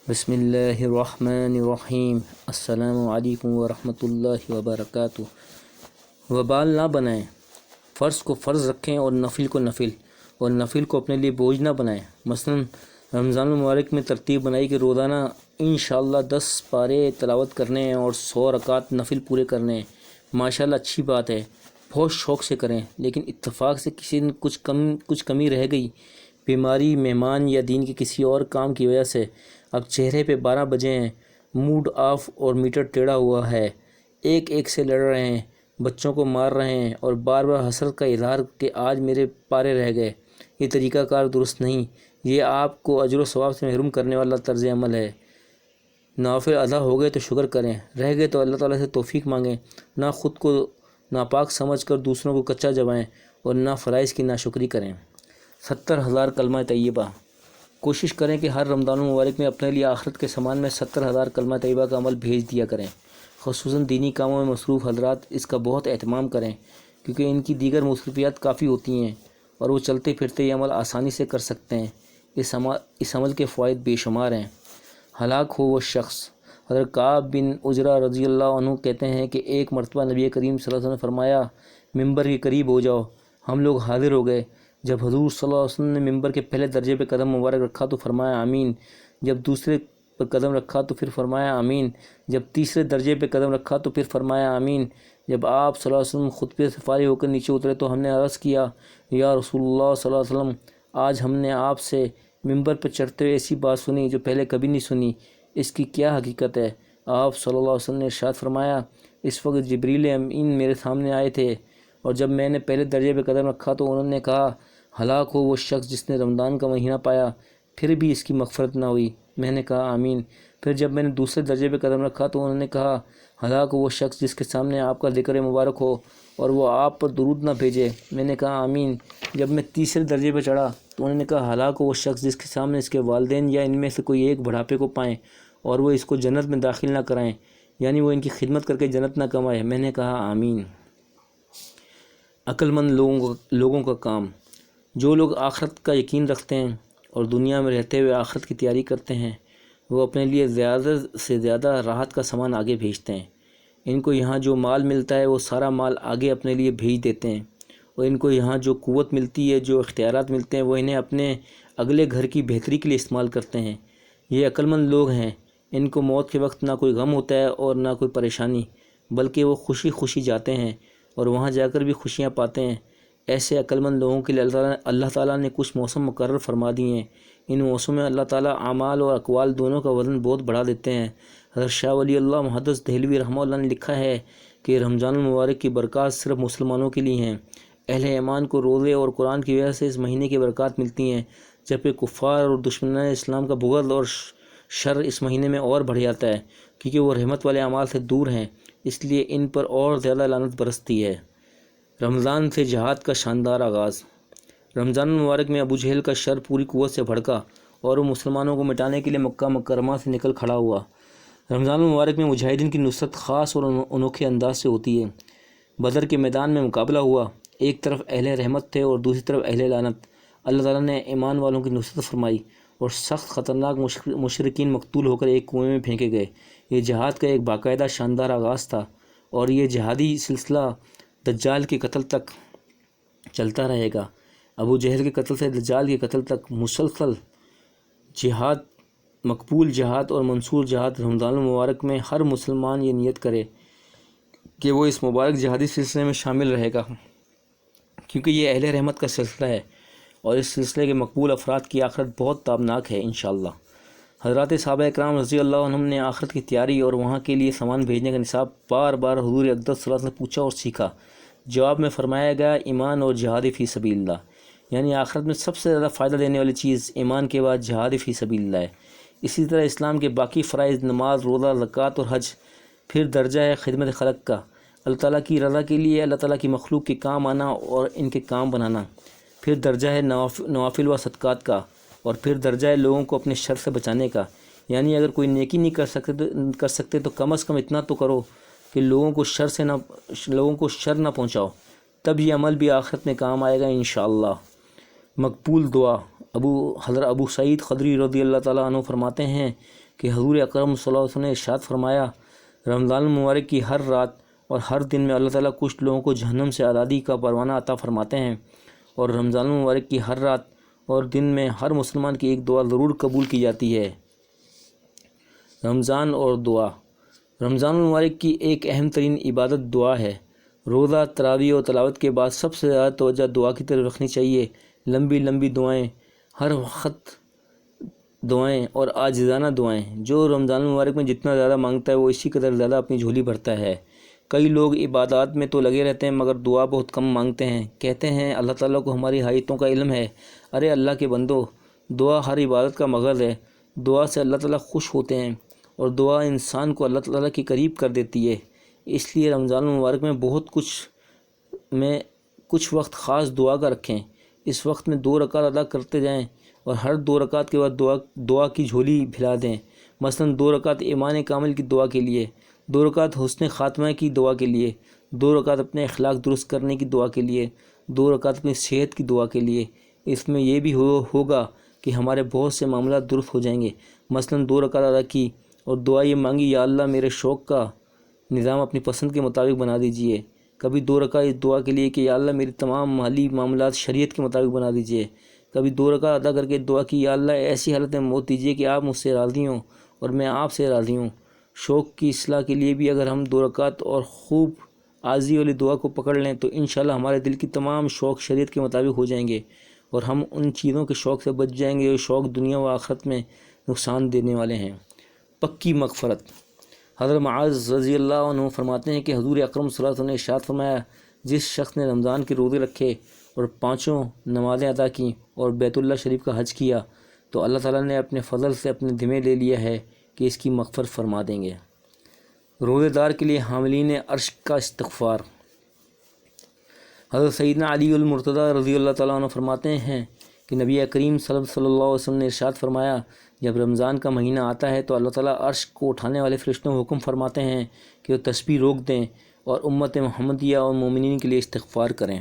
بسم اللہ الرحمن الرحیم۔ السلام علیکم ورحمۃ اللہ وبرکاتہ۔ وبال نہ بنائیں، فرض کو فرض رکھیں اور نفل کو نفل، اور نفل کو اپنے لیے بوجھ نہ بنائیں۔ مثلا رمضان المبارک میں ترتیب بنائی کہ روزانہ انشاءاللہ 10 پارے تلاوت کرنے ہیں اور 100 رکعت نفل پورے کرنے ہیں۔ ماشاءاللہ اچھی بات ہے، بہت شوق سے کریں، لیکن اتفاق سے کسی دن کچھ کمی رہ گئی، بیماری، مہمان یا دین کے کسی اور کام کی وجہ سے اب چہرے پہ 12 بجے ہیں، موڈ آف اور میٹر ٹیڑھا ہوا ہے، ایک سے لڑ رہے ہیں، بچوں کو مار رہے ہیں اور بار بار حسرت کا اظہار کہ آج میرے پارے رہ گئے۔ یہ طریقہ کار درست نہیں، یہ آپ کو اجر و ثواب سے محروم کرنے والا طرز عمل ہے۔ نوافل ادا ہو گئے تو شکر کریں، رہ گئے تو اللہ تعالیٰ سے توفیق مانگیں، نہ خود کو ناپاک سمجھ کر دوسروں کو کچا جبائیں اور نہ فرائض کی ناشکری کریں۔ 70,000 کلمہ طیبہ۔ کوشش کریں کہ ہر رمضان المبارک میں اپنے لیے آخرت کے سامان میں 70,000 کلمہ طیبہ کا عمل بھیج دیا کریں۔ خصوصاً دینی کاموں میں مصروف حضرات اس کا بہت اہتمام کریں، کیونکہ ان کی دیگر مصروفیات کافی ہوتی ہیں اور وہ چلتے پھرتے یہ عمل آسانی سے کر سکتے ہیں۔ اس عمل کے فوائد بے شمار ہیں۔ ہلاک ہو وہ شخص۔ حضرت کعب بن عجرہ رضی اللہ عنہ کہتے ہیں کہ ایک مرتبہ نبی کریم صلی اللہ علیہ وسلم نے فرمایا، ممبر کے قریب ہو جاؤ۔ ہم لوگ حاضر ہو گئے۔ جب حضور صلی اللہ علیہ وسلم نے ممبر کے پہلے درجے پہ قدم مبارک رکھا تو فرمایا آمین، جب دوسرے پر قدم رکھا تو پھر فرمایا آمین، جب تیسرے درجے پہ قدم رکھا تو پھر فرمایا آمین۔ جب آپ صلی اللہ علیہ وسلم خطبے سے فارغ ہو کر نیچے اترے تو ہم نے عرض کیا، یا رسول اللہ صلی اللہ علیہ وسلم، آج ہم نے آپ سے ممبر پر چڑھتے ہوئے ایسی بات سنی جو پہلے کبھی نہیں سنی، اس کی کیا حقیقت ہے؟ آپ صلی اللہ علیہ وسلم نے ارشاد فرمایا، اس وقت جبریل امین میرے سامنے آئے تھے، اور جب میں نے پہلے درجے پہ قدم رکھا تو انہوں نے کہا، ہلاک ہو وہ شخص جس نے رمضان کا مہینہ پایا پھر بھی اس کی مغفرت نہ ہوئی۔ میں نے کہا آمین۔ پھر جب میں نے دوسرے درجے پہ قدم رکھا تو انہوں نے کہا، ہلاک ہو وہ شخص جس کے سامنے آپ کا ذکر مبارک ہو اور وہ آپ پر درود نہ بھیجے۔ میں نے کہا آمین۔ جب میں تیسرے درجے پہ چڑھا تو انہوں نے کہا، ہلاک ہو وہ شخص جس کے سامنے اس کے والدین یا ان میں سے کوئی ایک بڑھاپے کو پائیں اور وہ اس کو جنت میں داخل نہ کرائیں، یعنی وہ ان کی خدمت کر کے جنت نہ کمائے۔ میں نے کہا آمین۔ عقل مند لوگوں کا کام۔ جو لوگ آخرت کا یقین رکھتے ہیں اور دنیا میں رہتے ہوئے آخرت کی تیاری کرتے ہیں، وہ اپنے لیے زیادہ سے زیادہ راحت کا سامان آگے بھیجتے ہیں۔ ان کو یہاں جو مال ملتا ہے وہ سارا مال آگے اپنے لیے بھیج دیتے ہیں، اور ان کو یہاں جو قوت ملتی ہے، جو اختیارات ملتے ہیں، وہ انہیں اپنے اگلے گھر کی بہتری کے لیے استعمال کرتے ہیں۔ یہ عقل مند لوگ ہیں، ان کو موت کے وقت نہ کوئی غم ہوتا ہے اور نہ کوئی پریشانی، بلکہ وہ خوشی خوشی جاتے ہیں اور وہاں جا کر بھی خوشیاں پاتے ہیں۔ ایسے عقل مند لوگوں کے لیے اللہ تعالیٰ نے کچھ موسم مقرر فرما دیے ہیں۔ ان موسموں میں اللہ تعالیٰ اعمال اور اقوال دونوں کا وزن بہت بڑھا دیتے ہیں۔ حضرت شاہ ولی اللہ محدث دہلوی رحمہ اللہ نے لکھا ہے کہ رمضان المبارک کی برکات صرف مسلمانوں کے لیے ہیں۔ اہل ایمان کو روزے اور قرآن کی وجہ سے اس مہینے کی برکات ملتی ہیں، جبکہ کفار اور دشمنان اسلام کا بغض اور شر اس مہینے میں اور بڑھ جاتا ہے، کیونکہ وہ رحمت والے اعمال سے دور ہیں، اس لیے ان پر اور زیادہ لعنت برستی ہے۔ رمضان سے جہاد کا شاندار آغاز۔ رمضان المبارک میں ابو جہل کا شر پوری قوت سے بھڑکا اور وہ مسلمانوں کو مٹانے کے لیے مکہ مکرمہ سے نکل کھڑا ہوا۔ رمضان المبارک میں مجاہدین کی نصرت خاص اور انوکھے انداز سے ہوتی ہے۔ بدر کے میدان میں مقابلہ ہوا، ایک طرف اہل رحمت تھے اور دوسری طرف اہل لعنت۔ اللہ تعالیٰ نے ایمان والوں کی نصرت فرمائی اور سخت خطرناک مشرکین مقتول ہو کر ایک کنویں میں پھینکے گئے۔ یہ جہاد کا ایک باقاعدہ شاندار آغاز تھا، اور یہ جہادی سلسلہ دجال کے قتل تک چلتا رہے گا۔ ابو جہل کے قتل سے دجال کے قتل تک مسلسل جہاد، مقبول جہاد اور منصور جہاد۔ رمضان المبارک میں ہر مسلمان یہ نیت کرے کہ وہ اس مبارک جہادی سلسلے میں شامل رہے گا، کیونکہ یہ اہل رحمت کا سلسلہ ہے اور اس سلسلے کے مقبول افراد کی آخرت بہت تابناک ہے انشاءاللہ۔ حضرات صحابہ اکرام رضی اللہ عنہم نے آخرت کی تیاری اور وہاں کے لیے سامان بھیجنے کا نصاب بار بار حضور اقدس صلی اللہ علیہ وسلم سے پوچھا اور سیکھا۔ جواب میں فرمایا گیا، ایمان اور جہاد فی سبیل اللہ، یعنی آخرت میں سب سے زیادہ فائدہ دینے والی چیز ایمان کے بعد جہاد فی سبیل اللہ ہے۔ اسی طرح اسلام کے باقی فرائض، نماز، روزہ، زکوٰۃ اور حج۔ پھر درجہ ہے خدمت خلق کا، اللہ تعالیٰ کی رضا کے لیے اللہ تعالیٰ کی مخلوق کے کام آنا اور ان کے کام بنانا۔ پھر درجہ ہے نوافل و صدقات کا، اور پھر درجہ ہے لوگوں کو اپنے شر سے بچانے کا، یعنی اگر کوئی نیکی نہیں کر سکتے تو کم از کم اتنا تو کرو کہ لوگوں کو شر نہ پہنچاؤ، تب یہ عمل بھی آخرت میں کام آئے گا انشاءاللہ۔ مقبول دعا۔ حضرت ابو سعید خدری رضی اللہ تعالیٰ عنہ فرماتے ہیں کہ حضور اکرم صلی اللہ علیہ وسلم نے ارشاد فرمایا، رمضان المبارک کی ہر رات اور ہر دن میں اللہ تعالیٰ کچھ لوگوں کو جہنم سے آزادی کا پروانہ عطا فرماتے ہیں، اور رمضان المبارک کی ہر رات اور دن میں ہر مسلمان کی ایک دعا ضرور قبول کی جاتی ہے۔ رمضان اور دعا۔ رمضان المبارک کی ایک اہم ترین عبادت دعا ہے۔ روزہ، تراویح اور تلاوت کے بعد سب سے زیادہ توجہ دعا کی طرف رکھنی چاہیے۔ لمبی لمبی دعائیں، ہر وقت دعائیں اور عاجزانہ دعائیں۔ جو رمضان المبارک میں جتنا زیادہ مانگتا ہے وہ اسی قدر زیادہ اپنی جھولی بھرتا ہے۔ کئی لوگ عبادات میں تو لگے رہتے ہیں مگر دعا بہت کم مانگتے ہیں۔ کہتے ہیں اللہ تعالیٰ کو ہماری حاجتوں کا علم ہے۔ ارے اللہ کے بندو، دعا ہر عبادت کا مغز ہے۔ دعا سے اللہ تعالیٰ خوش ہوتے ہیں اور دعا انسان کو اللہ تعالیٰ کے قریب کر دیتی ہے۔ اس لیے رمضان المبارک میں کچھ وقت خاص دعا کا رکھیں۔ اس وقت میں 2 رکعت ادا کرتے جائیں اور ہر 2 رکعت کے بعد دعا کی جھولی پھیلا دیں۔ مثلاً 2 رکعت ایمان کامل کی دعا کے لیے، 2 رکعت حسن خاتمہ کی دعا کے لیے، 2 رکعت اپنے اخلاق درست کرنے کی دعا کے لیے، 2 رکعت اپنی صحت کی دعا کے لیے۔ اس میں یہ بھی ہوگا کہ ہمارے بہت سے معاملات درست ہو جائیں گے۔ مثلاً 2 رکعت ادا کی اور دعا یہ مانگی، یا اللہ میرے شوق کا نظام اپنی پسند کے مطابق بنا دیجئے۔ کبھی 2 رکعت اس دعا کے لیے کہ یا اللہ میری تمام مالی معاملات شریعت کے مطابق بنا دیجئے۔ کبھی 2 رکعت ادا کر کے دعا کی، یا اللہ ایسی حالت میں موت دیجئے کہ آپ مجھ سے راضی ہوں اور میں آپ سے راضی ہوں۔ شوق کی اصلاح کے لیے بھی اگر ہم 2 رکعت اور خوب عاجزی والی دعا کو پکڑ لیں تو انشاءاللہ ہمارے دل کی تمام شوق شریعت کے مطابق ہو جائیں گے اور ہم ان چیزوں کے شوق سے بچ جائیں گے جو شوق دنیا و آخرت میں نقصان دینے والے ہیں۔ پکی مغفرت۔ حضرت معاذ رضی اللہ عنہ فرماتے ہیں کہ حضور اکرم صلی اللہ علیہ وسلم نے ارشاد فرمایا، جس شخص نے رمضان کے روزے رکھے اور 5 نمازیں ادا کیں اور بیت اللہ شریف کا حج کیا تو اللہ تعالیٰ نے اپنے فضل سے اپنے ذمہ لے لیا ہے کہ اس کی مغفرت فرما دیں گے۔ روزے دار کے لیے حاملین عرش کا استغفار۔ حضرت سیدنا علی المرتضیٰ رضی اللہ تعالیٰ عنہ فرماتے ہیں کہ نبی کریم صلی اللہ علیہ وسلم نے ارشاد فرمایا، جب رمضان کا مہینہ آتا ہے تو اللہ تعالیٰ عرش کو اٹھانے والے فرشتوں کو حکم فرماتے ہیں کہ وہ تسبیح روک دیں اور امت محمدیہ اور مومنین کے لیے استغفار کریں۔